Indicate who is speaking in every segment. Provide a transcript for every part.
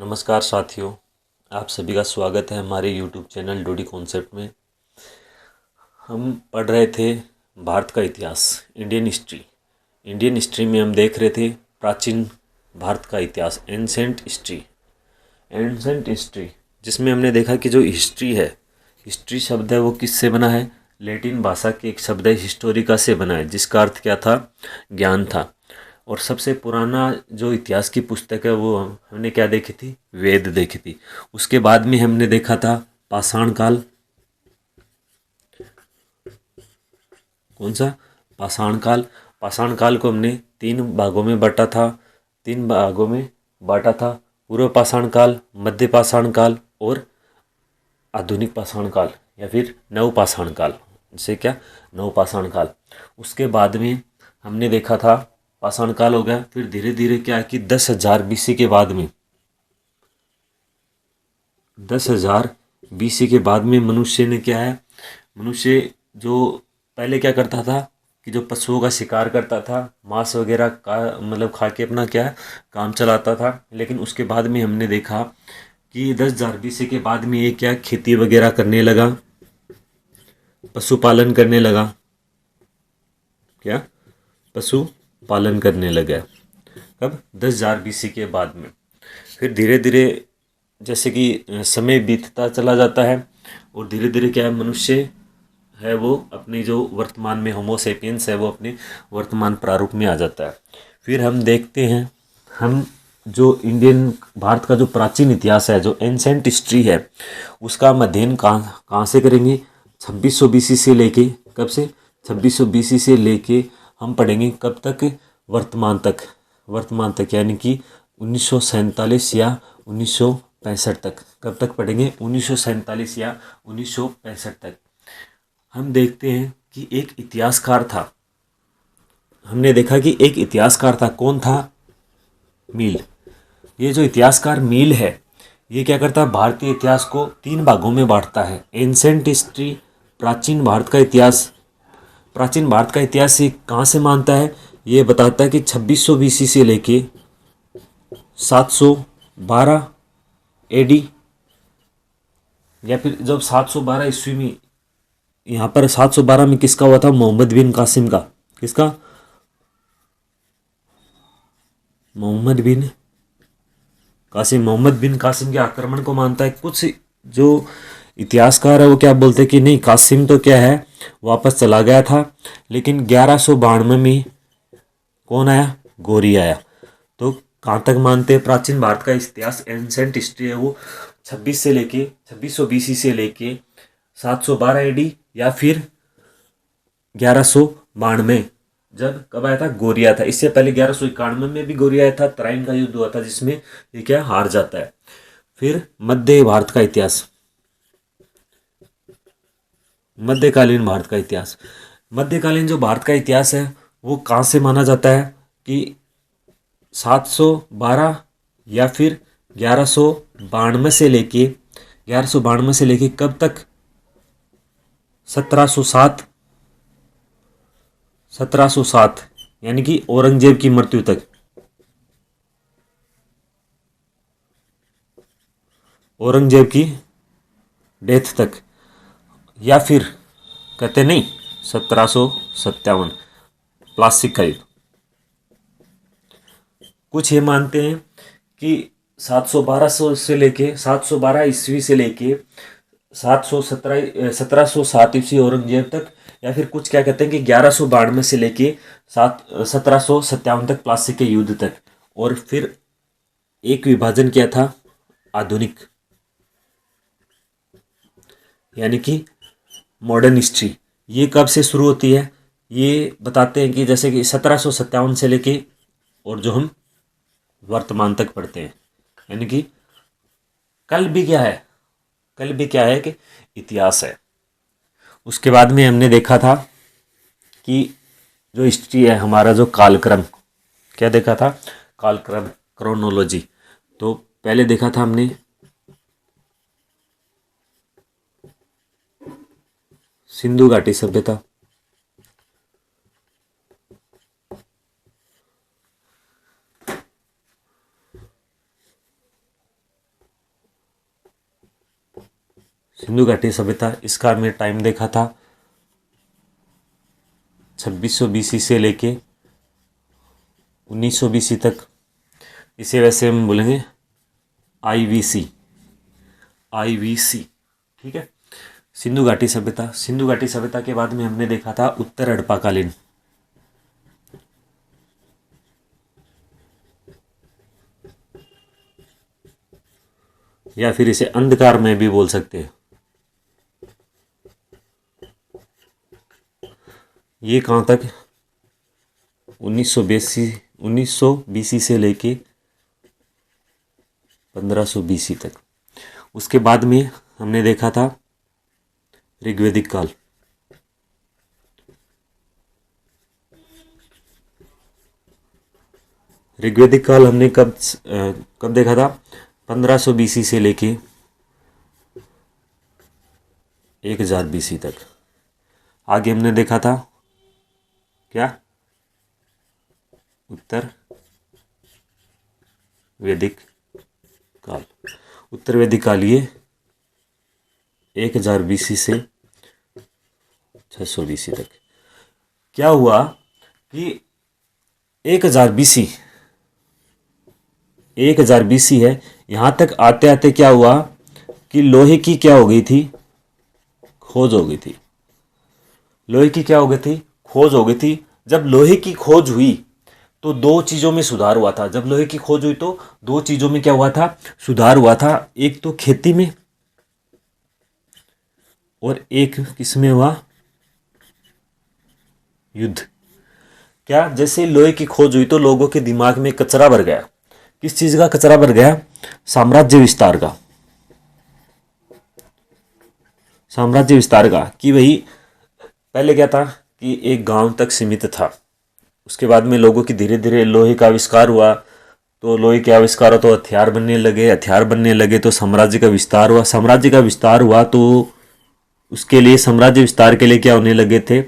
Speaker 1: नमस्कार साथियों, आप सभी का स्वागत है हमारे YouTube चैनल डूडी कॉन्सेप्ट में। हम पढ़ रहे थे भारत का इतिहास, इंडियन हिस्ट्री। इंडियन हिस्ट्री में हम देख रहे थे प्राचीन भारत का इतिहास, एंसेंट हिस्ट्री। एंसेंट हिस्ट्री जिसमें हमने देखा कि जो हिस्ट्री है, हिस्ट्री शब्द है वो किससे बना है? लैटिन भाषा के एक शब्द है हिस्टोरिका से बना है, जिसका अर्थ क्या था? ज्ञान था। और सबसे पुराना जो इतिहास की पुस्तक है वो हमने क्या देखी थी? वेद देखी थी। उसके बाद में हमने देखा था पाषाण काल। कौन सा? पाषाण काल। पाषाण काल को हमने तीन भागों में बांटा था। पूर्व पाषाण काल, मध्य पाषाण काल और आधुनिक पाषाण काल या फिर नव पाषाण काल। जैसे क्या? नव पाषाण काल। उसके बाद में हमने देखा था पाषाण काल हो गया। फिर धीरे धीरे क्या है कि 10,000 बीसी के बाद में 10,000 बीसी के बाद में मनुष्य ने क्या है, मनुष्य जो पहले क्या करता था कि जो पशुओं का शिकार करता था, मांस वगैरह का मतलब खा के अपना क्या है काम चलाता था। लेकिन उसके बाद में हमने देखा कि 10,000 बीसी के बाद में ये क्या खेती वगैरह करने लगा, पशुपालन करने लगा। क्या? पशुपालन करने लगा। कब? 10,000 बीसी के बाद में। फिर धीरे धीरे जैसे कि समय बीतता चला जाता है और धीरे धीरे क्या है, मनुष्य है वो अपने जो वर्तमान में होमो सेपियंस है वो अपने वर्तमान प्रारूप में आ जाता है। फिर हम देखते हैं, हम जो इंडियन भारत का जो प्राचीन इतिहास है, जो एंसेंट हिस्ट्री है, उसका हम अध्ययन कहाँ कहाँ से करेंगे? 2600 बीसी से लेके, कब से? 2600 बीसी से लेके हम पढ़ेंगे कब तक? वर्तमान तक यानी कि 1947 या 1965 तक। कब तक पढ़ेंगे? 1947 या 1965 तक। हम देखते हैं कि एक इतिहासकार था। हमने देखा कि एक इतिहासकार था। कौन था? मील। ये जो इतिहासकार मील है, ये क्या करता है? भारतीय इतिहास को तीन भागों में बांटता है। एंसेंट हिस्ट्री, प्राचीन भारत का इतिहास। प्राचीन भारत का इतिहास ये कहाँ से मानता है? ये बताता है कि 2600 बीसी से लेके 712 एडी, या फिर जब 712 ईस्वी में, यहाँ पर 712 में किसका हुआ था? मोहम्मद बिन कासिम का। किसका? मोहम्मद बिन कासिम के आक्रमण को मानता है। कुछ जो इतिहासकार है वो क्या बोलते हैं कि नहीं, कासिम तो क्या है वापस चला गया था, लेकिन 1192 में कौन आया? गोरी आया। तो कहाँ तक मानते हैं प्राचीन भारत का इतिहास एंसेंट हिस्ट्री है वो 2600 बीसी से लेके 712 एडी या फिर 1192, जब कब आया था? गोरी आया था। इससे पहले 1191 में भी गोरी आया था, तराइन का युद्ध हुआ था जिसमें ये क्या हार जाता है। फिर मध्य भारत का इतिहास, मध्यकालीन भारत का इतिहास। मध्यकालीन जो भारत का इतिहास है वो कहाँ से माना जाता है कि 712 या फिर 1192 से लेके 1192 से लेके कब तक? 1707, 1707 यानी कि औरंगजेब की मृत्यु तक। औरंगजेब की डेथ तक। या फिर कहते नहीं, 1757 प्लास्टिक का युद्ध। कुछ ये मानते हैं कि 712 ईस्वी से लेके 1707 ईस्वी औरंगजेब तक। या फिर कुछ क्या कहते हैं कि 1192 से लेके 1757 तक प्लास्टिक के युद्ध तक। और फिर एक विभाजन क्या था? आधुनिक, यानी कि मॉडर्न हिस्ट्री। ये कब से शुरू होती है? ये बताते हैं कि जैसे कि 1757 से लेके और जो हम वर्तमान तक पढ़ते हैं, यानी कि कल भी क्या है? कल भी क्या है कि इतिहास है। उसके बाद में हमने देखा था कि जो हिस्ट्री है, हमारा जो कालक्रम, क्या देखा था? कालक्रम, क्रोनोलॉजी। तो पहले देखा था हमने सिंधु घाटी सभ्यता, सिंधु घाटी सभ्यता, इसका हमने टाइम देखा था 2600 BC से लेके 1900 BC तक। इसे वैसे हम बोलेंगे IVC, ठीक है। सिंधु घाटी सभ्यता, सिंधु घाटी सभ्यता के बाद में हमने देखा था उत्तर हड़प्पाकालीन, या फिर इसे अंधकार में भी बोल सकते हैं। ये कहाँ तक, 1900 BC से लेके 1500 BC तक। उसके बाद में हमने देखा था ऋग्वैदिक काल, ऋग्वैदिक काल हमने कब देखा था, 1500 BC से लेके 1000 BC तक। आगे हमने देखा था क्या, उत्तर वैदिक काल। उत्तर वैदिक काल ये 1000 BC से 600 BC तक। क्या हुआ कि 1000 BC है, यहाँ तक आते आते क्या हुआ कि लोहे की क्या हो गई थी, खोज हो गई थी। लोहे की क्या हो गई थी, खोज हो गई थी। जब लोहे की खोज हुई तो दो चीज़ों में सुधार हुआ था। जब लोहे की खोज हुई तो दो चीज़ों में क्या हुआ था, सुधार हुआ था। एक तो खेती में और एक किसमें हुआ, युद्ध। क्या, जैसे लोहे की खोज हुई तो लोगों के दिमाग में कचरा भर गया। किस चीज़ का कचरा भर गया, साम्राज्य विस्तार का। साम्राज्य विस्तार का कि वही पहले क्या था कि एक गांव तक सीमित था। उसके बाद में लोगों की धीरे धीरे लोहे का आविष्कार हुआ, तो लोहे के आविष्कार तो हथियार बनने लगे, हथियार बनने लगे तो साम्राज्य का विस्तार हुआ। साम्राज्य का विस्तार हुआ तो उसके लिए, साम्राज्य विस्तार के लिए क्या होने लगे थे,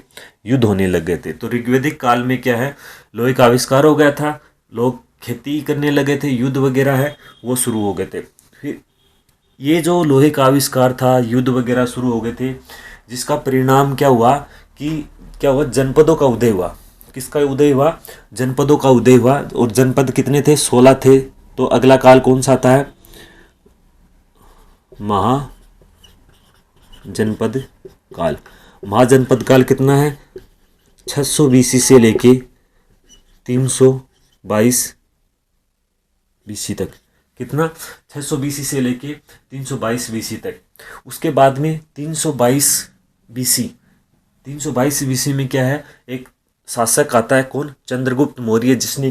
Speaker 1: युद्ध होने लगे थे। तो ऋग्वैदिक काल में क्या है, लोहे का आविष्कार हो गया था, लोग खेती करने लगे थे, युद्ध वगैरह है वो शुरू हो गए थे। फिर ये जो लोहे का आविष्कार था, युद्ध वगैरह शुरू हो गए थे, जिसका परिणाम क्या हुआ कि क्या हुआ, जनपदों का उदय हुआ। किसका उदय हुआ, जनपदों का उदय हुआ। और जनपद कितने थे, 16 थे। तो अगला काल कौन सा आता है, महाजनपद काल। महाजनपद काल कितना है, 600 BC से लेके 322 BC तक। कितना, 600 BC से लेके 322 BC तक। उसके बाद में 322 BC में क्या है, एक शासक आता है, कौन, चंद्रगुप्त मौर्य, जिसने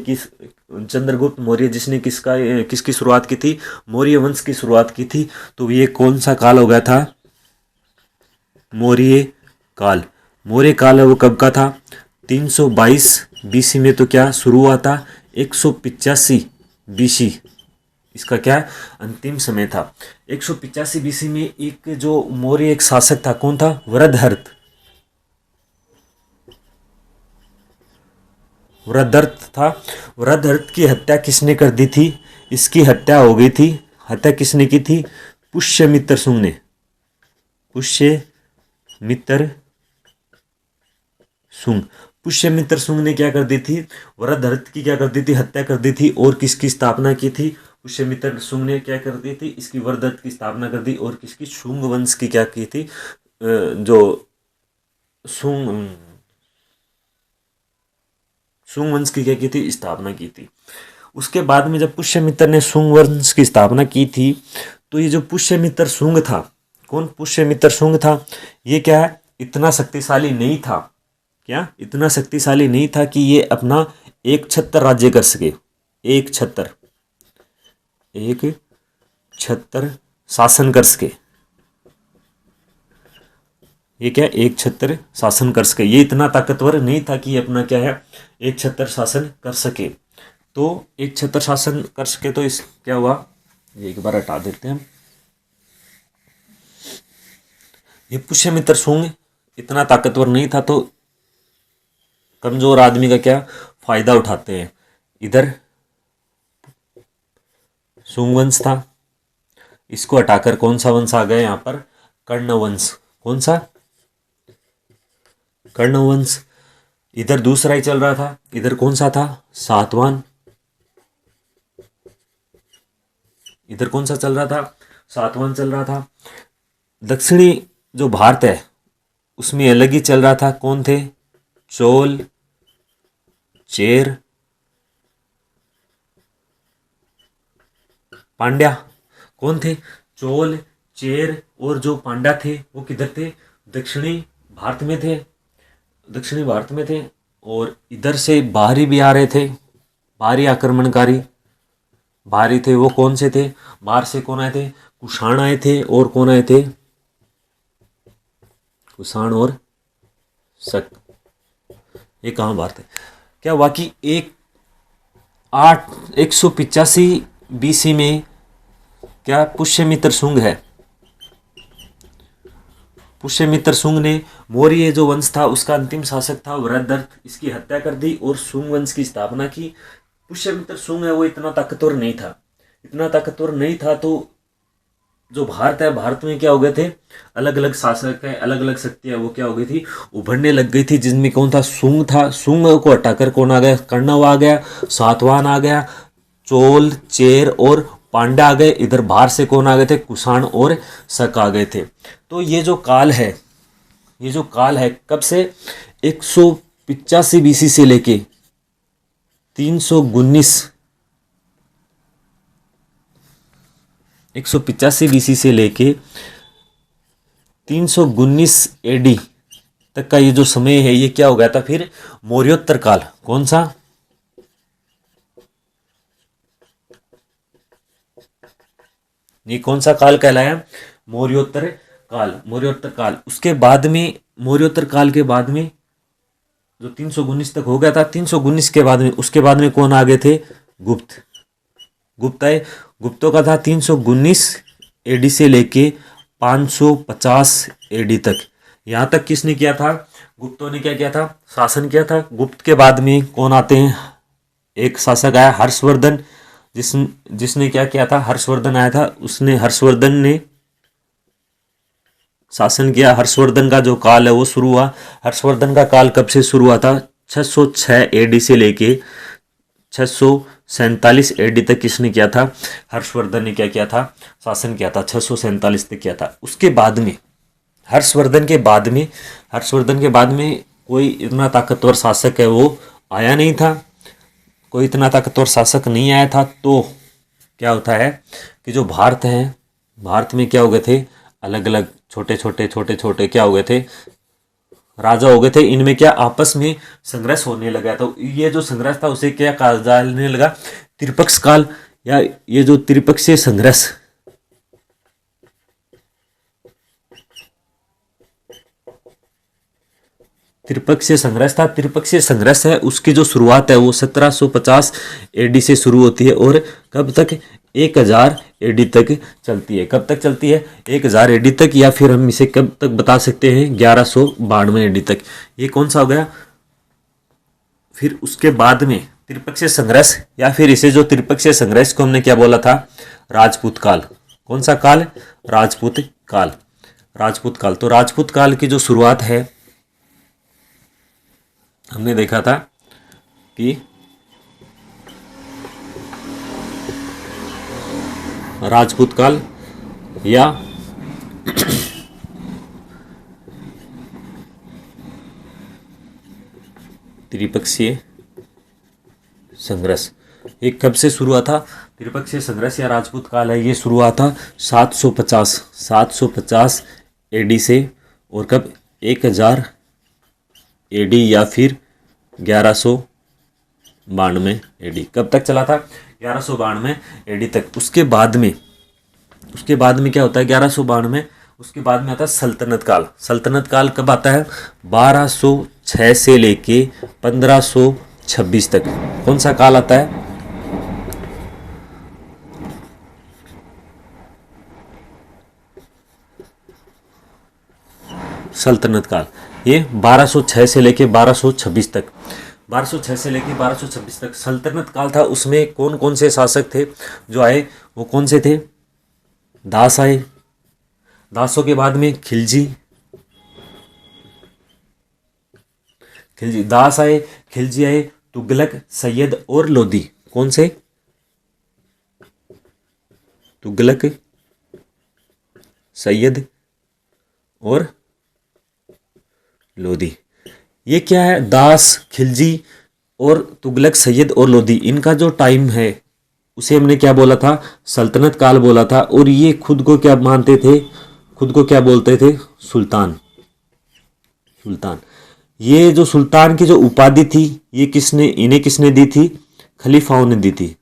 Speaker 1: किसकी शुरुआत की थी, मौर्य वंश की शुरुआत की थी। तो ये कौन सा काल हो गया था, मौर्य काल। मौर्य काल है वो कब का था, 322 BC में तो क्या शुरू हुआ था, 185 BC इसका क्या है, अंतिम समय था। 185 BC में एक जो मौर्य एक शासक था, कौन था, वृद्धहर्त था। वृद्धहर्त की हत्या किसने कर दी थी, इसकी हत्या हो गई थी। हत्या किसने की थी, पुष्यमित्र शुंग ने। पुष्यमित्र शुंग ने क्या कर दी थी, वृद्धहर्त की क्या कर दी थी, हत्या कर दी थी। और किसकी स्थापना की थी, पुष्यमित्र शुंग ने क्या कर दी थी, इसकी वृद्धहर्त की स्थापना कर दी। और किसकी, शुंग वंश की क्या की थी, जो शुंग वंश की क्या की थी, स्थापना की थी। उसके बाद में जब पुष्यमित्र ने शुंग वंश की स्थापना की थी, तो ये जो पुष्यमित्र शुंग था, कौन, पुष्यमित्र शुंग था, ये क्या है, इतना शक्तिशाली नहीं था। क्या, इतना शक्तिशाली नहीं था कि ये अपना एक छत्र राज्य कर सके। एक छत्र शासन कर सके। ये क्या, एक छत्र शासन कर सके। ये इतना ताकतवर नहीं था कि ये अपना क्या है, एक छत्र शासन कर सके। तो एक छत्र शासन कर सके तो इस क्या हुआ, ये एक बार हटा देते हैं। ये पुष्यमित्र शुंग इतना ताकतवर नहीं था, तो कमजोर आदमी का क्या फायदा उठाते हैं। इधर शुंग वंश था, इसको हटाकर कौन सा वंश आ गया यहाँ पर, कर्णवंश। कौन सा? कर्णवंश। इधर दूसरा ही चल रहा था, इधर कौन सा था? सातवान। इधर कौन सा चल रहा था? सातवान चल रहा था। दक्षिणी जो भारत है उसमें अलग ही चल रहा था। कौन थे? चोल, चेर, पांड्या। कौन थे? चोल, चेर और जो पांड्या थे वो किधर थे? दक्षिणी भारत में थे। दक्षिणी भारत में थे। और इधर से बाहरी भी आ रहे थे, बाहरी आक्रमणकारी बाहरी थे। वो कौन से थे? बाहर से कौन आए थे? कुषाण आए थे। और कौन आए थे? कुषाण और शक। ये कहाँ बात है? क्या वाकई 185 BC में क्या पुष्यमित्र शुंग है? पुष्यमित्र शुंग ने मौर्य जो वंश था उसका अंतिम शासक था वृद्धर्थ, इसकी हत्या कर दी और शुंग वंश की स्थापना की। पुष्यमित्र शुंग है वो इतना ताकतवर नहीं था, इतना ताकतवर नहीं था। तो जो भारत है, भारत में क्या हो गए थे? अलग अलग शासक है, अलग अलग शक्तियां वो क्या हो गई थी? उभरने लग गई थी। जिसमें कौन था? शुंग था। शुंग को हटाकर कौन आ गया? कर्णव आ गया, सातवाहन आ गया, चोल, चेर और पांड्या आ गए। इधर बाहर से कौन आ गए थे? कुषाण और शक आ गए थे। तो ये जो काल है, ये जो काल है कब से? 185 BC से लेके 319 185 BC से लेके 319 AD तक का ये जो समय है ये क्या हो गया था फिर? मौर्योत्तर काल। कौन सा? ये कौन सा काल कहलाया? मौर्योत्तर काल। मौर्योत्तर काल। उसके बाद में, मौर्योत्तर काल के बाद में जो 319 तक हो गया था, 319 के बाद में, उसके बाद में कौन आ गए थे? गुप्त। गुप्त आए। गुप्तों का था 319 AD से लेके 550 AD तक। यहाँ तक किसने किया था? गुप्तों ने क्या किया था? शासन किया था। गुप्त के बाद में कौन आते हैं? एक शासक आया हर्षवर्धन, जिसने क्या किया था? हर्षवर्धन आया था, उसने, हर्षवर्धन ने शासन किया। हर्षवर्धन का जो काल है वो शुरू हुआ। हर्षवर्धन का काल कब से शुरू हुआ था? 606 AD से लेके 647 AD तक किसने किया था? हर्षवर्धन ने क्या किया था? शासन किया था। 647 तक किया था। उसके बाद में, हर्षवर्धन के बाद में, हर्षवर्धन के बाद में कोई इतना ताकतवर शासक है वो आया नहीं था। कोई इतना ताकतवर शासक नहीं आया था। तो क्या होता है कि जो भारत है, भारत में क्या हो गए थे? अलग अलग छोटे छोटे क्या हो गए थे? राजा हो गए थे। इनमें क्या आपस में संघर्ष होने लगा। तो ये जो संघर्ष था उसे क्या कहा जाने लगा? त्रिपक्ष काल, या ये जो त्रिपक्षीय संघर्ष, त्रिपक्षीय संघर्ष था। त्रिपक्षीय संघर्ष है उसकी जो शुरुआत है वो 1750 AD से शुरू होती है और कब तक? 1000 AD तक चलती है। कब तक चलती है? 1000 AD तक, या फिर हम इसे कब तक बता सकते हैं? 1192 AD तक। ये कौन सा हो गया? फिर उसके बाद में त्रिपक्षीय संघर्ष, या फिर इसे जो त्रिपक्षीय संघर्ष को हमने क्या बोला था? राजपूत काल। कौन सा काल? राजपूत काल। राजपूत काल। तो राजपूत काल की जो शुरुआत है हमने देखा था कि राजपूत काल या त्रिपक्षीय संघर्ष, ये कब से शुरू हुआ था? त्रिपक्षीय संघर्ष या राजपूत काल है, ये शुरू हुआ था 750 AD से। और कब? 1000 AD या फिर 1192 AD। कब तक चला था? 1192 AD तक। उसके बाद में क्या होता है? 1192, उसके बाद में आता है सल्तनत काल। सल्तनत काल कब आता है? 1206 से लेके 1526 तक। कौन सा काल आता है? सल्तनत काल। ये 1206 से लेके 1226 तक, 1206 से लेके 1226 तक सल्तनत काल था। उसमें कौन कौन से शासक थे जो आए? वो कौन से थे? दास आए। दासों के बाद में खिलजी, खिलजी दास आए, खिलजी आए, तुगलक, सैयद और लोधी। कौन से? तुगलक, सैयद और लोधी। ये क्या है? दास, खिलजी और तुगलक, सैयद और लोधी, इनका जो टाइम है उसे हमने क्या बोला था? सल्तनत काल बोला था। और ये खुद को क्या मानते थे? खुद को क्या बोलते थे? सुल्तान। सुल्तान। ये जो सुल्तान की जो उपाधि थी, ये किसने, इन्हें किसने दी थी? खलीफाओं ने दी थी।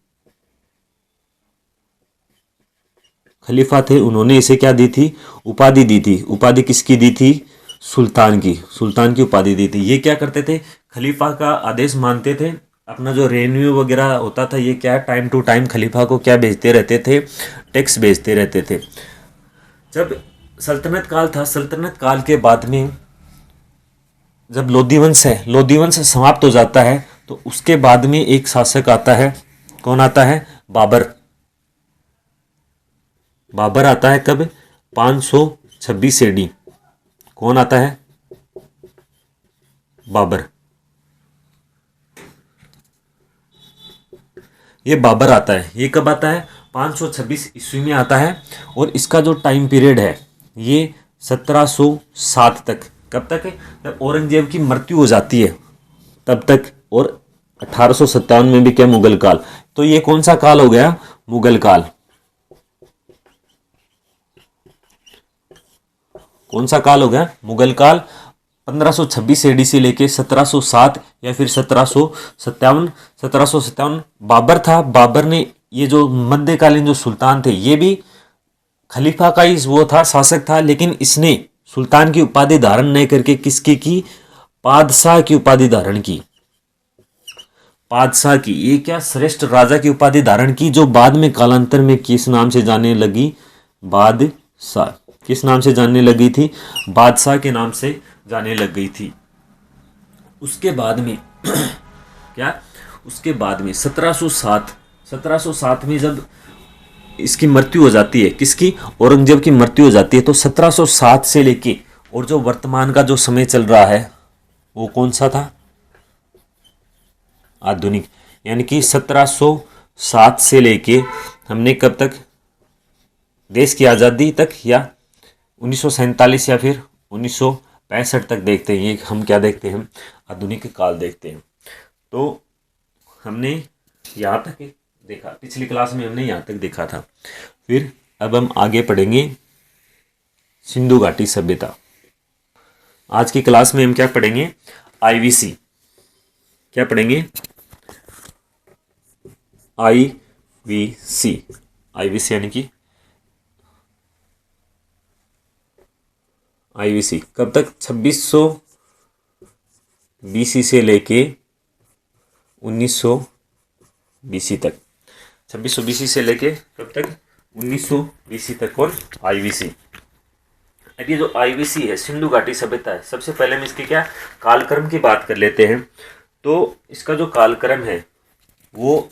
Speaker 1: खलीफा थे, उन्होंने इसे क्या दी थी? उपाधि दी थी। उपाधि किसकी दी थी? सुल्तान की। सुल्तान की उपाधि दी थी। ये क्या करते थे? खलीफा का आदेश मानते थे। अपना जो रेवेन्यू वगैरह होता था, ये क्या टाइम टू टाइम खलीफा को क्या भेजते रहते थे? टैक्स भेजते रहते थे। जब सल्तनत काल था, सल्तनत काल के बाद में जब लोधी वंश है, लोधी वंश समाप्त हो जाता है, तो उसके बाद में एक शासक आता है। कौन आता है? बाबर। बाबर आता है कब? 526 एडी। कौन आता है? बाबर। ये बाबर आता है। ये कब आता है? 526 ईस्वी में आता है। और इसका जो टाइम पीरियड है, ये 1707 तक। कब तक है? जब औरंगजेब की मृत्यु हो जाती है तब तक। और 1857 में भी क्या? मुगल काल। तो ये कौन सा काल हो गया? मुगल काल। कौन सा काल हो गया? मुगल काल। 1526 एडी से लेके 1707 या फिर 1757। 1757 बाबर था। बाबर ने ये जो मध्यकालीन जो सुल्तान थे, ये भी खलीफा का ही वो था, शासक था, लेकिन इसने सुल्तान की उपाधि धारण नहीं करके किसकी की? पादशाह की उपाधि धारण की। पादशाह की। ये क्या? श्रेष्ठ राजा की उपाधि धारण की, जो बाद में कालांतर में किस नाम से जानने लगी? बादशाह। किस नाम से जानने लगी थी? बादशाह के नाम से जाने लग गई थी। उसके बाद में क्या? उसके बाद में 1707, 1707 में जब इसकी मृत्यु हो जाती है, किसकी? औरंगजेब की मृत्यु हो जाती है। तो 1707 से लेके और जो वर्तमान का जो समय चल रहा है, वो कौन सा था? आधुनिक। यानी कि 1707 से लेके हमने कब तक? देश की आज़ादी तक, या 1947 या फिर 1965 तक देखते हैं। ये हम क्या देखते हैं? आधुनिक काल देखते हैं। तो हमने यहाँ तक देखा, पिछली क्लास में हमने यहाँ तक देखा था। फिर अब हम आगे पढ़ेंगे सिंधु घाटी सभ्यता। आज की क्लास में हम क्या पढ़ेंगे? आईवीसी। क्या पढ़ेंगे? आईवीसी। आईवीसी यानी कि आईवीसी कब तक? 2600 बीसी से लेके 1900 बीसी तक। 2600 बीसी से लेके कब तक? 1900 बीसी तक। कौन? आईवीसी। अब ये जो आईवीसी है, सिंधु घाटी सभ्यता है, सबसे पहले हम इसके क्या कालक्रम की बात कर लेते हैं। तो इसका जो कालक्रम है, वो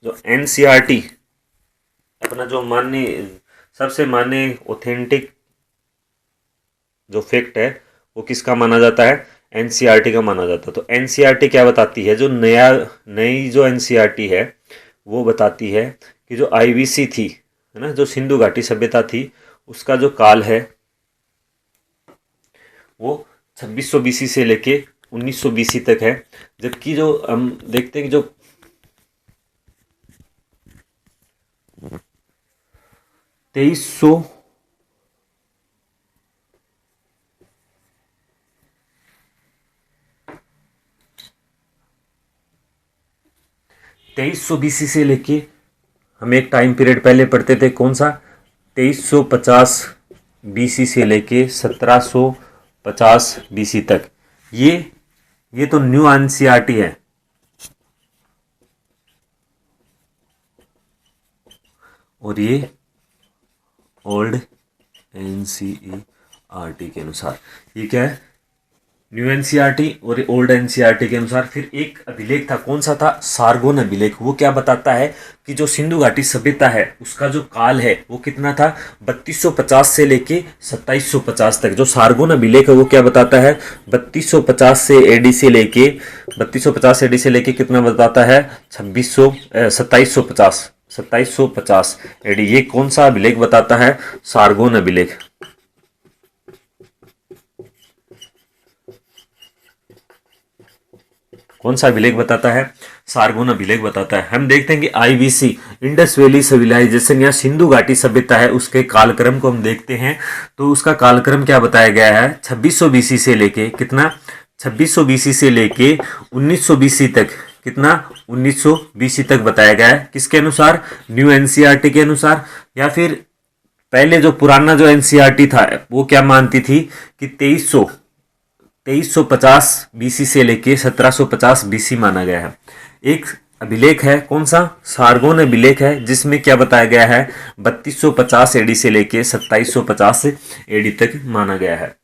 Speaker 1: जो एनसीईआरटी, अपना जो मान्य, सबसे मान्य ऑथेंटिक जो फैक्ट है, वो किसका माना जाता है? एनसीईआरटी का माना जाता है। तो एनसीईआरटी क्या बताती है? जो नई जो एनसीईआरटी है, वो बताती है कि जो आईवीसी थी, है ना, जो सिंधु घाटी सभ्यता थी, उसका जो काल है वो 2600 बीसी से लेके 1900 बीसी तक है। जबकि जो हम देखते हैं कि जो 2300 बीसी से लेके हम एक टाइम पीरियड पहले पढ़ते थे, कौन सा? 2350 बीसी से लेके 1750 बीसी तक। ये तो न्यू एनसीईआरटी है। और ये ओल्ड एनसीईआरटी के अनुसार ये क्या है? न्यू एनसीईआरटी और ओल्ड एनसीईआरटी के अनुसार। फिर एक अभिलेख था, कौन सा था? सारगोन अभिलेख। वो क्या बताता है कि जो सिंधु घाटी सभ्यता है उसका जो काल है वो कितना था? 3250 से लेके 2750 तक। जो सारगोन अभिलेख है वो क्या बताता है? 3250 से एडी से लेके 3250 एडी से लेके कितना बताता है? 2750 एडी। ये कौन सा अभिलेख बताता है? सारगोन अभिलेख। कौन सा अभिलेख बताता है? सारगोन अभिलेख बताता है। हम देखते हैं कि आईवीसी, इंडस वैली सिविलाइजेशन या सिंधु घाटी सभ्यता है, उसके कालक्रम को हम देखते हैं तो उसका कालक्रम क्या बताया गया है? 2600 बीसी से लेके कितना? 2600 बीसी से लेके 1900 बीसी तक। कितना? 1900 बीसी तक बताया गया है। किसके अनुसार? न्यू एनसीईआरटी के अनुसार। या फिर पहले जो पुराना जो एनसीईआरटी था वो क्या मानती थी कि 2350 बीसी से लेके 1750 बीसी माना गया है। एक अभिलेख है, कौन सा? सारगोन अभिलेख है, जिसमें क्या बताया गया है? 3250 एडी से लेके 2750 एडी तक माना गया है।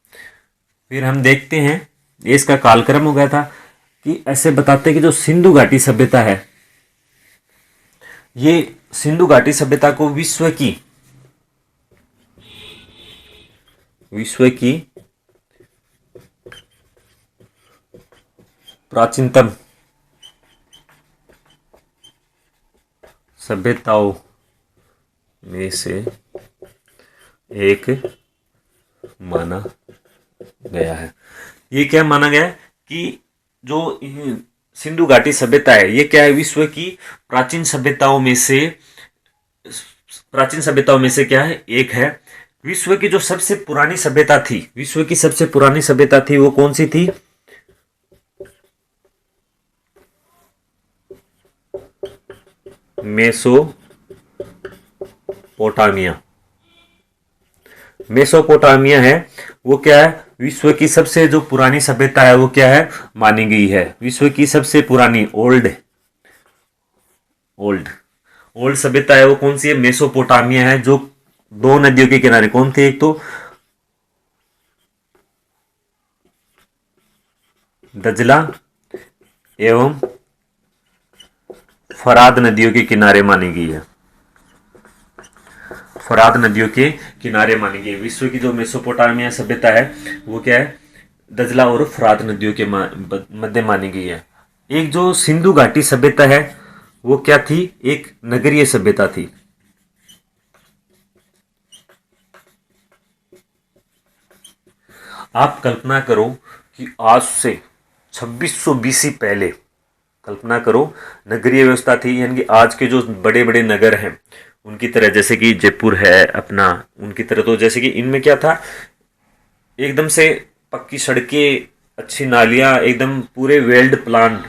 Speaker 1: फिर हम देखते हैं, ये इसका कालक्रम हो गया था कि ऐसे बताते हैं कि जो सिंधु घाटी सभ्यता है, ये सिंधु घाटी सभ्यता को विश्व की प्राचीनतम सभ्यताओं में से एक माना गया है। ये क्या माना गया है कि जो सिंधु घाटी सभ्यता है ये क्या है? विश्व की प्राचीन सभ्यताओं में से क्या है? एक है। विश्व की जो सबसे पुरानी सभ्यता थी, विश्व की सबसे पुरानी सभ्यता थी वो कौन सी थी? मेसोपोटामिया है। वो क्या है? विश्व की सबसे जो पुरानी सभ्यता है वो क्या है? मानी गई है विश्व की सबसे पुरानी ओल्ड सभ्यता है वो कौन सी है? मेसोपोटामिया है, जो दो नदियों के किनारे। कौन थी? एक तो दजला एवं फराद नदियों के किनारे मानी गई है। फराद नदियों के किनारे मानी गई। विश्व की जो मेसोपोटामिया सभ्यता है वो क्या है? दजला और फराद नदियों के मध्य मानी गई है। एक जो सिंधु घाटी सभ्यता है वो क्या थी? एक नगरीय सभ्यता थी। आप कल्पना करो कि आज से 2600 बीसी पहले, कल्पना करो, नगरीय व्यवस्था थी। यानी कि आज के जो बड़े बड़े नगर हैं उनकी तरह, जैसे कि जयपुर है अपना, उनकी तरह तो जैसे कि इनमें क्या था? एकदम से पक्की सड़कें, अच्छी नालियाँ, एकदम पूरे वेल्ड प्लान।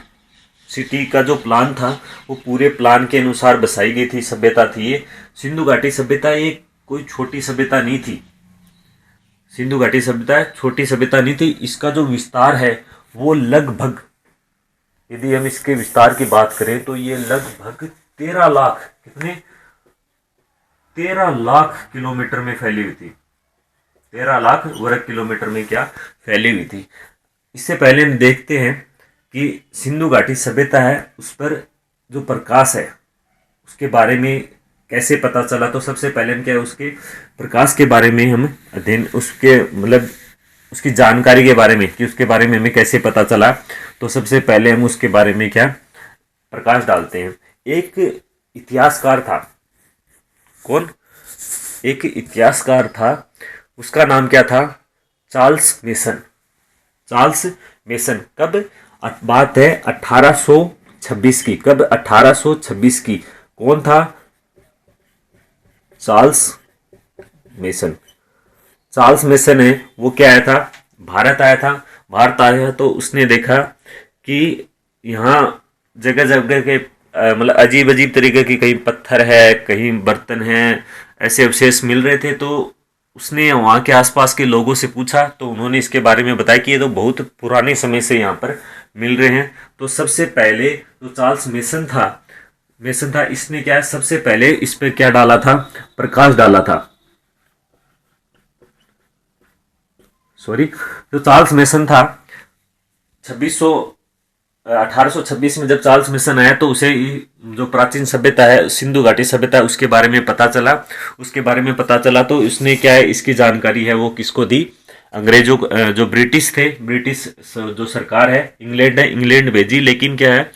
Speaker 1: सिटी का जो प्लान था वो पूरे प्लान के अनुसार बसाई गई थी सभ्यता थी ये। सिंधु घाटी सभ्यता ये कोई छोटी सभ्यता नहीं थी। सिंधु घाटी सभ्यता छोटी सभ्यता नहीं थी। इसका जो विस्तार है वो लगभग, यदि हम इसके विस्तार की बात करें तो ये लगभग 13 लाख, कितने? 13 लाख किलोमीटर में फैली हुई थी। 13 लाख वर्ग किलोमीटर में क्या फैली हुई थी। इससे पहले हम देखते हैं कि सिंधु घाटी सभ्यता है उस पर जो प्रकाश है उसके बारे में कैसे पता चला। तो सबसे पहले हम क्या है, उसके प्रकाश के बारे में हम अध्ययन, उसके मतलब उसकी जानकारी के बारे में कि उसके बारे में हमें कैसे पता चला। तो सबसे पहले हम उसके बारे में क्या प्रकाश डालते हैं। एक इतिहासकार था। कौन? एक इतिहासकार था, उसका नाम क्या था? Charles mason. कब बात है? 1826 की। कब? 1826 की। कौन था? चार्ल्स मेसन है। वो क्या आया था? भारत आया तो उसने देखा कि यहाँ जगह जगह के मतलब अजीब अजीब तरीके की, कहीं पत्थर है, कहीं बर्तन है, ऐसे अवशेष मिल रहे थे। तो उसने वहाँ के आसपास के लोगों से पूछा तो उन्होंने इसके बारे में बताया कि ये तो बहुत पुराने समय से यहाँ पर मिल रहे हैं। तो सबसे पहले जो चार्ल्स मेसन था, इसने क्या, सबसे पहले इस पर क्या डाला था? प्रकाश डाला था। जो चार्ल्स मेसन था 1826 में जब चार्ल्स मिशन आया तो उसे जो प्राचीन सभ्यता है, सिंधु घाटी सभ्यता, उसके बारे में पता चला। उसके बारे में पता चला तो उसने क्या है, इसकी जानकारी है वो किसको दी, अंग्रेजों जो ब्रिटिश थे, ब्रिटिश जो सरकार है, इंग्लैंड है, इंग्लैंड भेजी। लेकिन क्या है,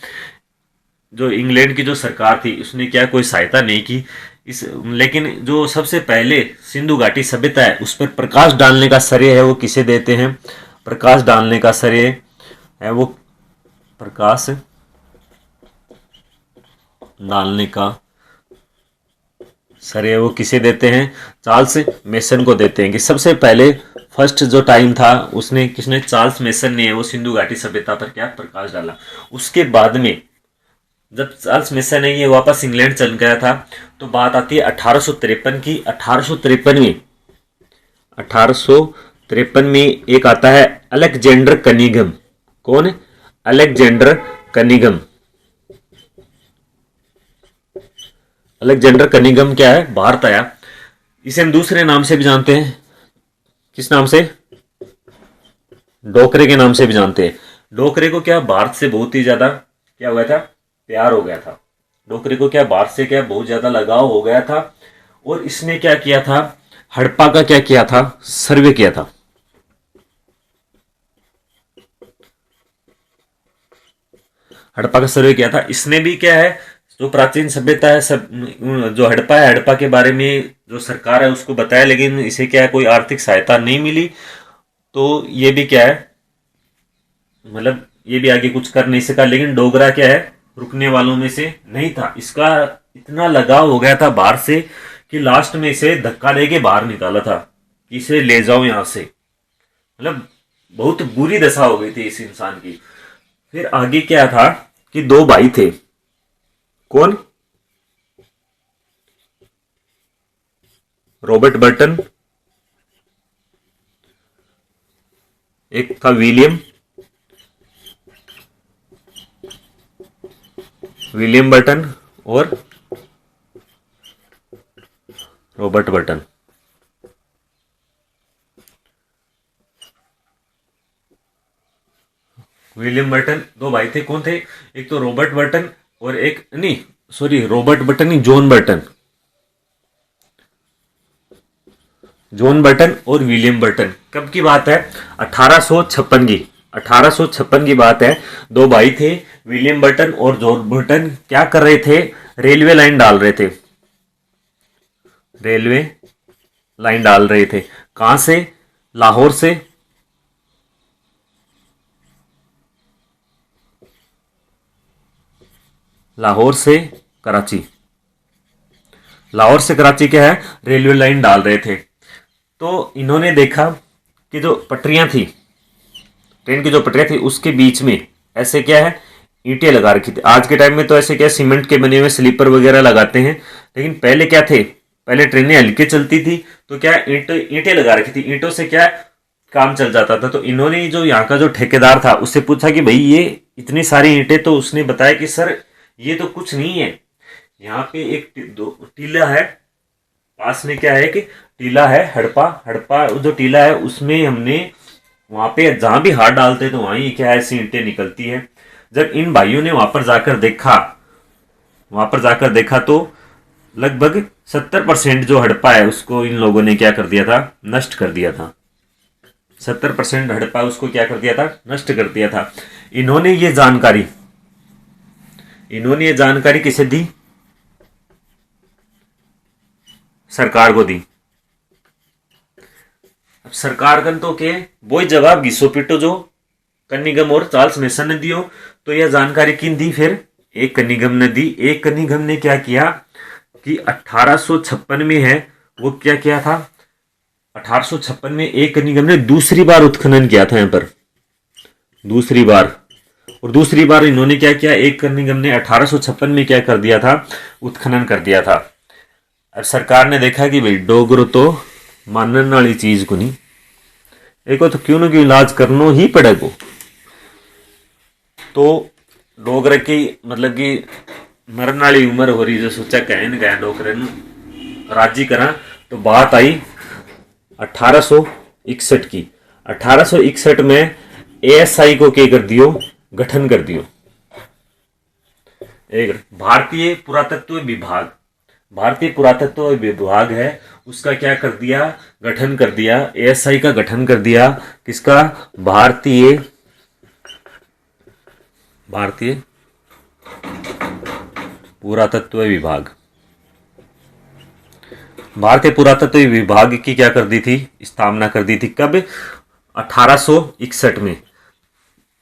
Speaker 1: जो इंग्लैंड की जो सरकार थी उसने क्या कोई सहायता नहीं की इस, लेकिन जो सबसे पहले सिंधु घाटी सभ्यता है उस पर प्रकाश डालने का श्रेय है वो किसे देते हैं, प्रकाश डालने का श्रेय है वो, प्रकाश डालने का श्रेय वो किसे देते हैं, चार्ल्स मेसन को देते हैं। कि सबसे पहले फर्स्ट जो टाइम था उसने किसने, चार्ल्स मेसन ने वो सिंधु घाटी सभ्यता पर क्या प्रकाश डाला। उसके बाद में जब चार्ल्स मेसन ने ये वापस इंग्लैंड चल गया था तो बात आती है 1853 की। 1853 में एक आता है अलेक्जेंडर कनिंघम। कौन है, अलेक्जेंडर कनिंघम। अलेक्जेंडर कनिंघम क्या है, भारत आया। इसे हम दूसरे नाम से भी जानते हैं, किस नाम से, डोकरे के नाम से भी जानते हैं। डोकरे को क्या भारत से बहुत ही ज्यादा क्या हुआ था, प्यार हो गया था। डोकरे को क्या भारत से क्या बहुत ज्यादा लगाव हो गया था और इसने क्या किया था, हड़प्पा का क्या किया था, सर्वे किया था। हड़प्पा का सर्वे किया था। इसने भी क्या है, जो प्राचीन सभ्यता है सब, जो हड़प्पा है, हड़प्पा के बारे में जो सरकार है उसको बताया, लेकिन इसे क्या है कोई आर्थिक सहायता नहीं मिली। तो ये भी क्या है, मतलब ये भी आगे कुछ कर नहीं सका। लेकिन डोगरा क्या है, रुकने वालों में से नहीं था। इसका इतना लगाव हो गया था बाहर से कि लास्ट में इसे धक्का देके बाहर निकाला था कि इसे ले जाओ यहां से। मतलब बहुत बुरी दशा हो गई थी इस इंसान की। फिर आगे क्या था कि दो भाई थे। कौन, रॉबर्ट बर्टन, एक था विलियम बर्टन और रॉबर्ट बर्टन। विलियम बर्टन दो भाई थे। कौन थे, एक तो रॉबर्ट बर्टन और एक नहीं सॉरी रॉबर्ट बर्टन नहीं, जॉन बर्टन। जॉन बर्टन और विलियम बर्टन। कब की बात है, 1856 की। 1856 की बात है। दो भाई थे, विलियम बर्टन और जॉन बर्टन। क्या कर रहे थे, रेलवे लाइन डाल रहे थे। रेलवे लाइन डाल रहे थे। कहां से, लाहौर से, लाहौर से कराची। लाहौर से कराची क्या है, रेलवे लाइन डाल रहे थे। तो इन्होंने देखा कि जो पटरियां थी, ट्रेन की जो पटरियां थी उसके बीच में ऐसे क्या है, ईंटें लगा रखी थी। आज के टाइम में तो ऐसे क्या सीमेंट के बने हुए स्लीपर वगैरह लगाते हैं, लेकिन पहले क्या थे, पहले ट्रेनें हल्के चलती थी तो क्या ईंटें लगा रखी थी। ईंटों से क्या काम चल जाता था। तो इन्होंने जो यहाँ का जो ठेकेदार था उससे पूछा कि भाई ये इतनी सारी ईंटें, तो उसने बताया कि सर ये तो कुछ नहीं है, यहाँ पे एक टीला है, पास में क्या है कि टीला है हड़प्पा जो टीला है उसमें हमने वहां पे जहां भी हाथ डालते तो वहीं क्या ऐसी ईंटें निकलती है। जब इन भाइयों ने वहां पर जाकर देखा तो लगभग 70% जो हड़प्पा है उसको इन लोगों ने क्या कर दिया था, नष्ट कर दिया था। 70% हड़प्पा उसको क्या कर दिया था, नष्ट कर दिया था। इन्होंने ये जानकारी किसे दी, सरकार को दी। अब सरकार कन तो के वो जवाब घिसो पिटो जो कनिंघम और चार्ल्स मेसन ने दियो। तो यह जानकारी किन दी, फिर एक कनिंघम ने दी। एक कनिंघम ने क्या किया कि 1856 में है वो क्या किया था, 1856 में एक कनिंघम ने दूसरी बार उत्खनन किया था यहाँ पर, दूसरी बार इन्होंने क्या किया, एक कनिंघम ने 1856 में क्या कर दिया था, उत्खनन कर दिया था। अब सरकार ने देखा कि भाई डोगरो तो मानने वाली चीज को नहीं, एक तो क्यों ना क्यों इलाज करना ही पड़ेगा। तो डोगरे की मतलब कि मरने वाली उम्र हो रही, जो सोचा कहन गया डोगरे राजी करा। तो बात आई 1861 की। 1861 में एएसआई को क्या कर दियो, गठन कर दियो। एक भारतीय पुरातत्व विभाग, भारतीय पुरातत्व विभाग है, उसका क्या कर दिया, गठन कर दिया, एएसआई का गठन कर दिया। किसका, भारतीय पुरातत्व विभाग। भारतीय पुरातत्व विभाग की क्या कर दी थी, स्थापना कर दी थी। कब, 1861 में।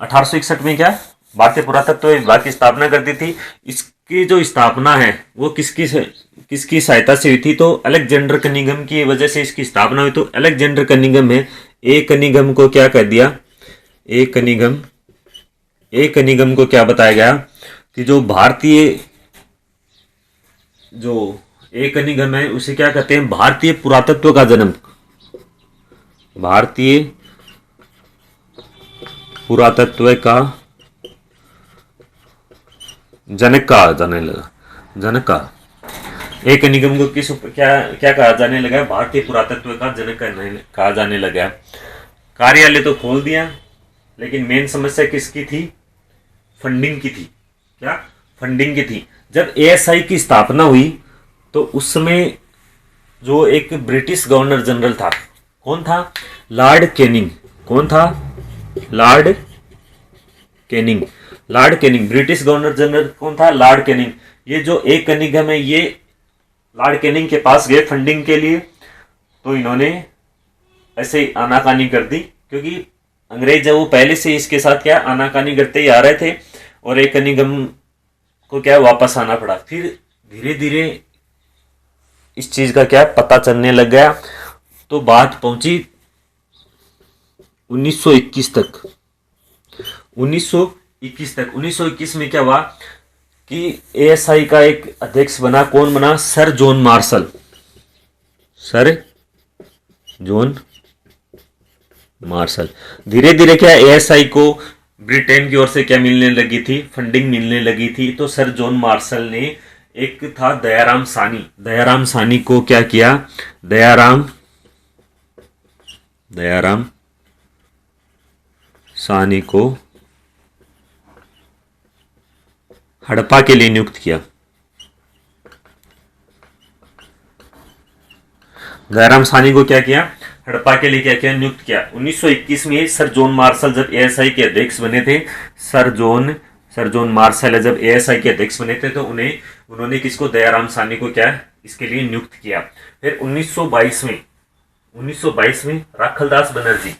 Speaker 1: 1861 में क्या, भारतीय पुरातत्व विभाग की स्थापना कर दी थी। इसकी जो स्थापना है वो किसकी सहायता से हुई थी, तो अलेक्जेंडर कनिंघम की वजह से इसकी स्थापना हुई। तो अलेक्जेंडर कनिंघम है, ए कनिंघम को क्या कर दिया, ए कनिंघम को क्या बताया गया कि जो भारतीय, जो ए कनिंघम है उसे क्या कहते हैं, भारतीय पुरातत्व का जन्म, भारतीय पुरातत्व का जनक कहा जाने लगा, जनक का। एक निगम को किस क्या कहा जाने लगा, भारतीय पुरातत्व का जनक कहा जाने लगा। कार्यालय तो खोल दिया, लेकिन मेन समस्या किसकी थी, फंडिंग की थी। क्या, फंडिंग की थी। जब एएसआई की स्थापना हुई तो उस समय जो एक ब्रिटिश गवर्नर जनरल था, कौन था, लॉर्ड कैनिंग। कौन था, Lord Canning. Lord Canning, British governor general कौन था, लॉर्ड कैनिंग। ये जो एक कनिंघम है, ये लॉर्ड कैनिंग के पास गए फंडिंग के लिए, तो इन्होंने ऐसे ही आनाकानी कर दी, क्योंकि अंग्रेज जब वो पहले से इसके साथ क्या आनाकानी करते ही आ रहे थे, और एक कनिंघम को क्या वापस आना पड़ा। फिर धीरे धीरे इस चीज का क्या पता चलने लग गया, तो बात पहुंची 1921 तक। 1921 में क्या हुआ कि एएसआई का एक अध्यक्ष बना, कौन बना, sir John Marshall. Sir John Marshall. धीरे धीरे क्या एएसआई को ब्रिटेन की ओर से क्या मिलने लगी थी, फंडिंग मिलने लगी थी। तो सर जॉन मार्शल ने, एक था दयाराम सानी, दयाराम सानी को क्या किया, दयाराम सानी को हड़प्पा के लिए नियुक्त किया। दयाराम सानी को क्या किया, हड़प्पा के लिए क्या किया, नियुक्त किया। 1921 में सर जॉन मार्शल जब एएसआई के अध्यक्ष बने थे, सर जॉन मार्शल जब एएसआई के अध्यक्ष बने थे, तो उन्होंने किसको, दयाराम सानी को क्या इसके लिए नियुक्त किया। फिर 1922 में राखलदास बनर्जी।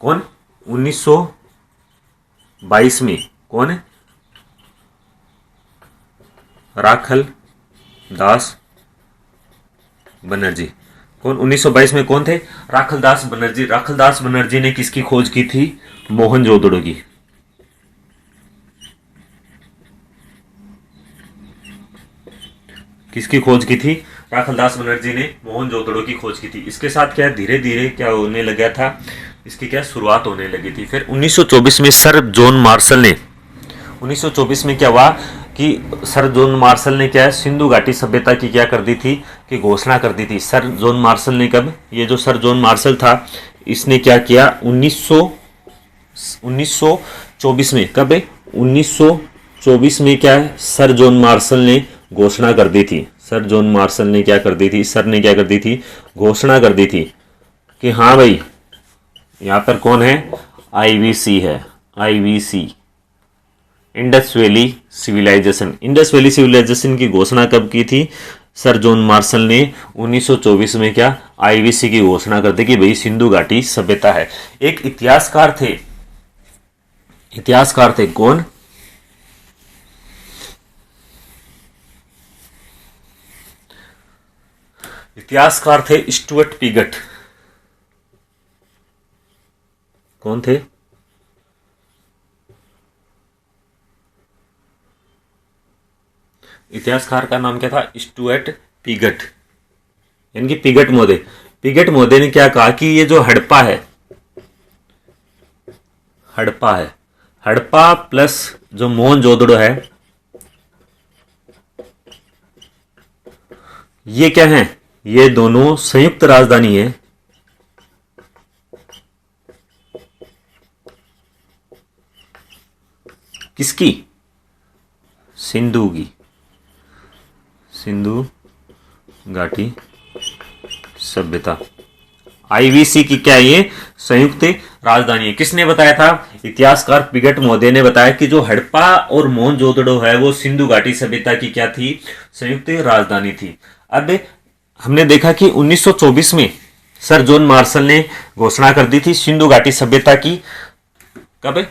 Speaker 1: कौन, 1922 में कौन है, राखलदास बनर्जी। कौन, 1922 में कौन थे, राखलदास बनर्जी। राखलदास बनर्जी ने किसकी खोज की थी, मोहनजोदड़ो की। किसकी खोज की थी, राखलदास बनर्जी ने मोहनजोदड़ो की खोज की थी। इसके साथ क्या धीरे धीरे क्या होने लगा था, इसकी क्या शुरुआत होने लगी थी। फिर 1924 में सर जॉन मार्शल ने, 1924 में क्या हुआ कि सर जॉन मार्शल ने क्या है, सिंधु घाटी सभ्यता की क्या कर दी थी, कि घोषणा कर दी थी। सर जॉन मार्शल ने कब, ये जो सर जॉन मार्शल था, इसने क्या किया, 1924 में, कब है, 1924 में क्या है, सर जॉन मार्शल ने घोषणा कर दी थी। सर जॉन मार्शल ने क्या कर दी थी, सर ने क्या कर दी थी, घोषणा कर दी थी कि हाँ भाई, यहां पर कौन है, आईवीसी है, IVC, Indus valley civilisation. Indus valley civilisation की घोषणा कब की थी, सर जॉन मार्शल ने 1924 में क्या आईवीसी की घोषणा कर दी कि भाई सिंधु घाटी सभ्यता है। एक इतिहासकार थे कौन, इतिहासकार थे स्टुअर्ट पिगट। कौन थे, इतिहासकार का नाम क्या था, स्टुअर्ट पिगट, यानी कि पिगट महोदय। पिगट महोदय ने क्या कहा कि ये जो हड़प्पा है, हड़प्पा प्लस जो मोहनजोदड़ो है, ये क्या है, ये दोनों संयुक्त राजधानी है। किसकी? सिंधु की, सिंधु घाटी सभ्यता। आईवीसी की क्या ये संयुक्त राजधानी है। किसने बताया था? इतिहासकार पिगट महोदय ने बताया कि जो हड़प्पा और मोहनजोदड़ो है वो सिंधु घाटी सभ्यता की क्या थी? संयुक्त राजधानी थी। अब हमने देखा कि 1924 में सर जॉन मार्शल ने घोषणा कर दी थी सिंधु घाटी सभ्यता की। कब?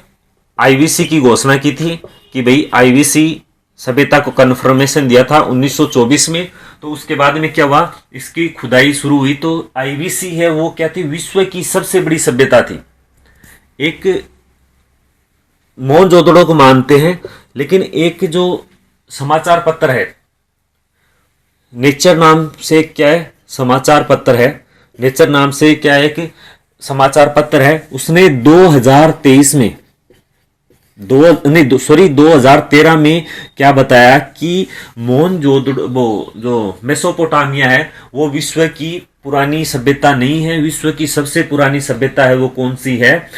Speaker 1: आईवीसी की घोषणा की थी कि भाई आईवीसी सभ्यता को कन्फर्मेशन दिया था 1924 में। तो उसके बाद में क्या हुआ? इसकी खुदाई शुरू हुई तो आईवीसी है वो क्या थी? विश्व की सबसे बड़ी सभ्यता थी। एक मोहनजोदड़ो को मानते हैं, लेकिन एक जो समाचार पत्र है नेचर नाम से, क्या है? समाचार पत्र है। नेचर नाम से क्या है कि समाचार पत्र है, उसने 2023 में 2013 में क्या बताया कि मोहनजोदड़ो वो जो मेसोपोटामिया है वो विश्व की पुरानी सभ्यता नहीं है। विश्व की सबसे पुरानी सभ्यता है वो कौन सी है?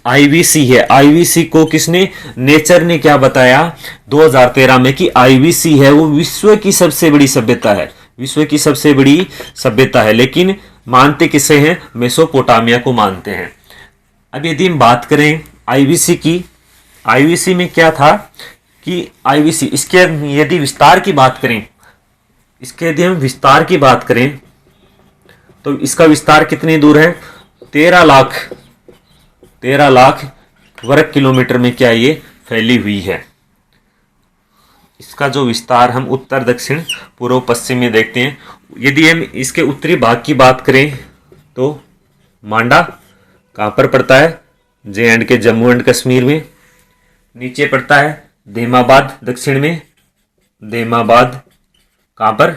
Speaker 1: आईवीसी है। आईवीसी को किसने? नेचर ने क्या बताया 2013 में कि आईवीसी है वो विश्व की सबसे बड़ी सभ्यता है। विश्व की सबसे बड़ी सभ्यता है, लेकिन मानते किसे हैं? मेसोपोटामिया को मानते हैं। अब यदि हम बात करें आईवीसी की, आईवीसी में क्या था कि आईवीसी इसके यदि विस्तार की बात करें, इसके यदि हम विस्तार की बात करें तो इसका विस्तार कितनी दूर है? 13 लाख वर्ग किलोमीटर में क्या ये फैली हुई है। इसका जो विस्तार हम उत्तर दक्षिण पूर्व पश्चिम में देखते हैं। यदि हम इसके उत्तरी भाग की बात करें तो मांडा कहाँ पर पड़ता है? J&K जम्मू एंड कश्मीर में। नीचे पड़ता है देमाबाद दक्षिण में। देमाबाद कहाँ पर?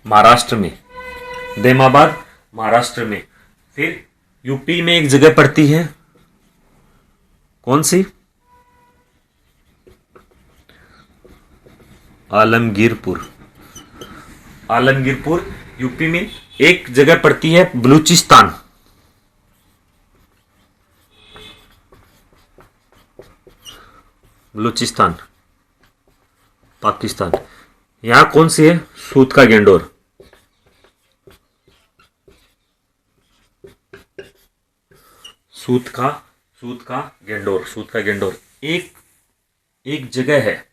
Speaker 1: महाराष्ट्र में। देमाबाद महाराष्ट्र में। फिर यूपी में एक जगह पड़ती है, कौन सी? आलमगीरपुर। आलमगीरपुर यूपी में एक जगह पड़ती है बलूचिस्तान। बलूचिस्तान पाकिस्तान। यहां कौन सी है? सूत का गेंडोर। सूत का गेंडोर। सूत का गेंडोर एक जगह है,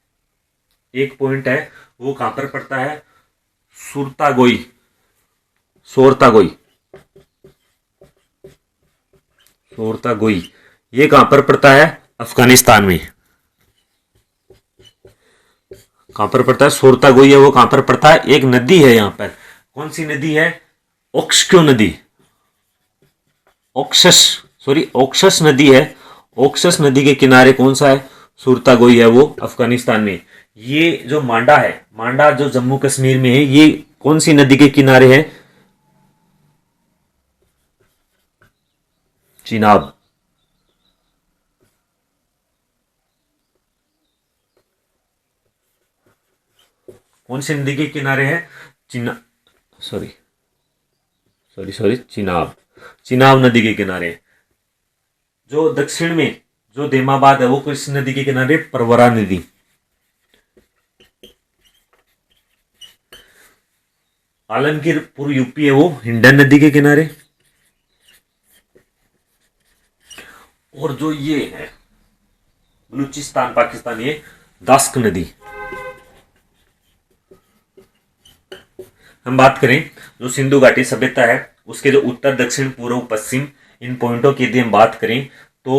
Speaker 1: एक पॉइंट है, वो कहां पर पड़ता है? सोरतागोई। सोरतागोई ये कहां पर पड़ता है? अफगानिस्तान में। कहां पर पड़ता है? सोरतागोई है वो कहां पर पड़ता है? एक नदी है यहां पर। कौन सी नदी है? ओक्सक्यो नदी। ओक्सस नदी है। ओक्सस नदी के किनारे कौन सा है? सोरतागोई है वो अफगानिस्तान में। ये जो मांडा है, मांडा जो जम्मू कश्मीर में है, ये कौन सी नदी के किनारे है? चिनाब। कौन सी नदी के किनारे है? चिनाब नदी के किनारे। जो दक्षिण में जो देमाबाद है वो किस नदी के किनारे? परवरा नदी। आलमगीरपुर यूपी है वो हिंडन नदी के किनारे। और जो ये है बलूचिस्तान पाकिस्तान, ये दास्क नदी। हम बात करें जो सिंधु घाटी सभ्यता है उसके जो उत्तर दक्षिण पूर्व पश्चिम इन पॉइंटों की यदि हम बात करें तो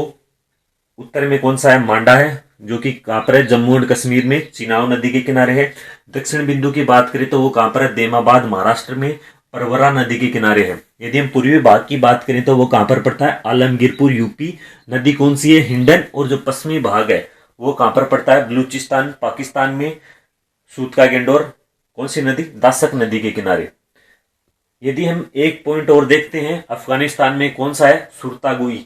Speaker 1: उत्तर में कौन सा है? मांडा है जो कि कहां पर है? जम्मू एंड कश्मीर में चिनाब नदी के किनारे है। दक्षिण बिंदु की बात करें तो वो कहां पर है? देमाबाद महाराष्ट्र में परवरा नदी के किनारे है। यदि हम पूर्वी भाग की बात करें तो वो कहां पर पड़ता है? आलमगीरपुर यूपी। नदी कौन सी है? हिंडन। और जो पश्चिमी भाग है वो कहां पर पड़ता है? बलूचिस्तान पाकिस्तान में। सूत का गेंडोर कौन सी नदी? दासक नदी के किनारे। यदि हम एक पॉइंट और देखते हैं अफगानिस्तान में कौन सा है? सुरतागुई।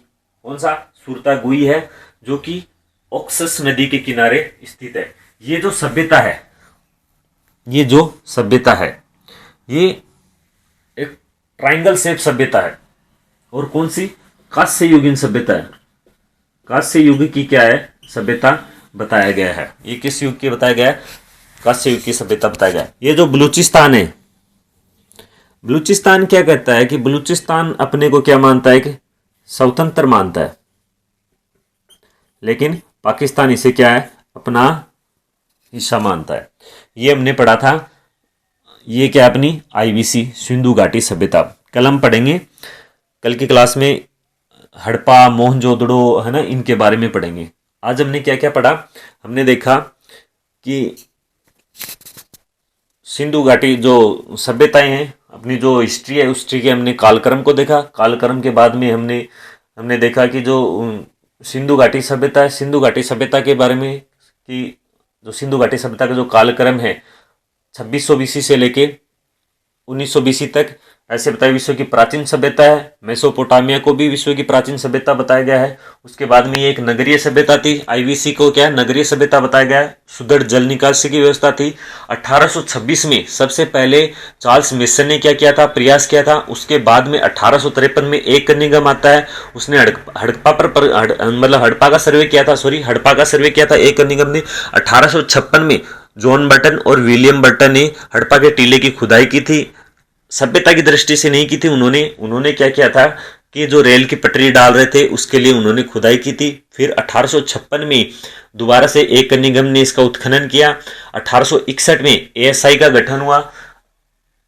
Speaker 1: कौन सा? सुरतागुई है जो कि ओक्सस नदी के किनारे स्थित है। ये जो सभ्यता है ये एक ट्रायंगल शेप सभ्यता है। और कौन सी? कांस्य युगीन सभ्यता है। कांस्य युग की क्या है? सभ्यता बताया गया है। ये किस युग की बताया गया है? कांस्य युग की सभ्यता बताया गया है। ये जो बलूचिस्तान है, बलूचिस्तान क्या कहता है कि बलूचिस्तान अपने को क्या मानता है कि स्वतंत्र मानता है, लेकिन पाकिस्तान इसे क्या है? अपना हिस्सा मानता है। ये हमने पढ़ा था। ये क्या अपनी आईवीसी सिंधु घाटी सभ्यता कल हम पढ़ेंगे। कल की क्लास में हड़प्पा मोहनजोदड़ो है ना, इनके बारे में पढ़ेंगे। आज हमने क्या क्या पढ़ा? हमने देखा कि सिंधु घाटी जो सभ्यताएं हैं, अपनी जो हिस्ट्री है, उस हिस्ट्री के हमने कालक्रम को देखा। कालक्रम के बाद में हमने देखा कि जो सिंधु घाटी सभ्यता है, सिंधु घाटी सभ्यता के बारे में कि जो सिंधु घाटी सभ्यता का जो कालक्रम है 2600 बीसी से लेके 1900 बीसी तक, ऐसे बताया विश्व की प्राचीन सभ्यता है। मेसोपोटामिया को भी विश्व की प्राचीन सभ्यता बताया गया है। उसके बाद में ये एक नगरीय सभ्यता थी। आईवीसी को क्या नगरीय सभ्यता बताया गया है। सुदृढ़ जल निकासी की व्यवस्था थी। 1826 में सबसे पहले चार्ल्स मेसन ने क्या किया था? प्रयास किया था। उसके बाद में 1853 में एक कनिंघम आता है, उसने हड़प्पा मतलब हड़प्पा का सर्वे किया था। हड़प्पा का सर्वे किया था एक कनिंघम ने। 1856 में जॉन बर्टन और विलियम बर्टन ने हड़प्पा के टीले की खुदाई की थी। सभ्यता की दृष्टि से नहीं की थी। उन्होंने क्या किया था कि जो रेल की पटरी डाल रहे थे उसके लिए उन्होंने खुदाई की थी। फिर 1856 में दोबारा से एक कनिंघम ने इसका उत्खनन किया। 1861 में एएसआई का गठन हुआ।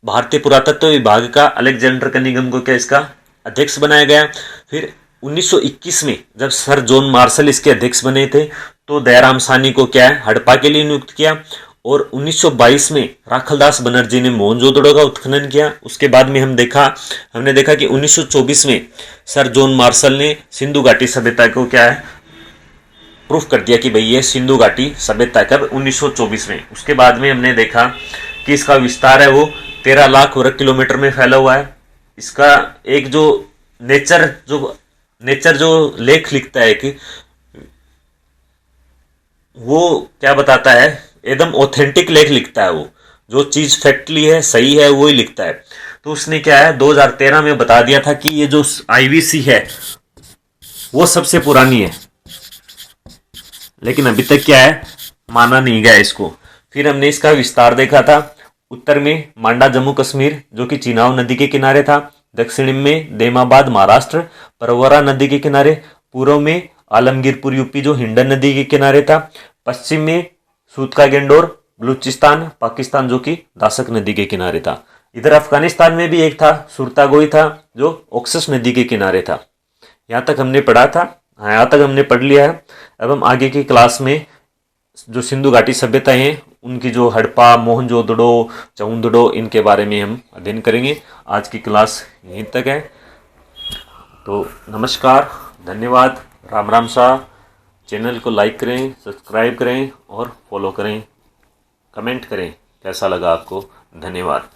Speaker 1: भारतीय पुरातत्व विभाग का अलेक्जेंडर कनिंघम को क्या इसका अध्यक्ष बनाया गया। फिर 1921 में जब सर जॉन मार्शल इसके अध्यक्ष बने थे तो दयाराम साहनी को क्या है हड़प्पा के लिए नियुक्त किया। और 1922 में राखलदास बनर्जी ने मोहनजोदड़ो का उत्खनन किया। उसके बाद में हमने देखा कि 1924 में सर जॉन मार्शल ने सिंधु घाटी सभ्यता को क्या है प्रूफ कर दिया कि भाई ये सिंधु घाटी सभ्यता कब 1924 में। उसके बाद में हमने देखा कि इसका विस्तार है वो 13 लाख वर्ग किलोमीटर में फैला हुआ है। इसका एक जो नेचर जो लेख लिखता है कि वो क्या बताता है, एकदम ऑथेंटिक लेख लिखता है। वो जो चीज फैक्टली है, सही है, वो ही लिखता है। तो उसने क्या है 2013 में बता दिया था कि ये जो आईवीसी है वो सबसे पुरानी है, लेकिन अभी तक क्या है माना नहीं गया इसको। फिर हमने इसका विस्तार देखा था। उत्तर में मांडा जम्मू कश्मीर जो कि चिनाब नदी के किनारे था। दक्षिण में देमाबाद महाराष्ट्र परवरा नदी के किनारे। पूर्व में आलमगीरपुर यूपी जो हिंडन नदी के किनारे था। पश्चिम में सूतका गेंडोर बलूचिस्तान पाकिस्तान जो कि दासक नदी के किनारे था। इधर अफगानिस्तान में भी एक था सुरतागोई था जो ओक्सस नदी के किनारे था। यहाँ तक हमने पढ़ा था, यहाँ तक हमने पढ़ लिया है। अब हम आगे की क्लास में जो सिंधु घाटी सभ्यता हैं उनकी जो हड़प्पा मोहनजोदड़ो चौंदड़ो इनके बारे में हम अध्ययन करेंगे। आज की क्लास यहीं तक है। तो नमस्कार, धन्यवाद, राम राम सा। चैनल को लाइक करें, सब्सक्राइब करें और फॉलो करें, कमेंट करें कैसा लगा आपको। धन्यवाद।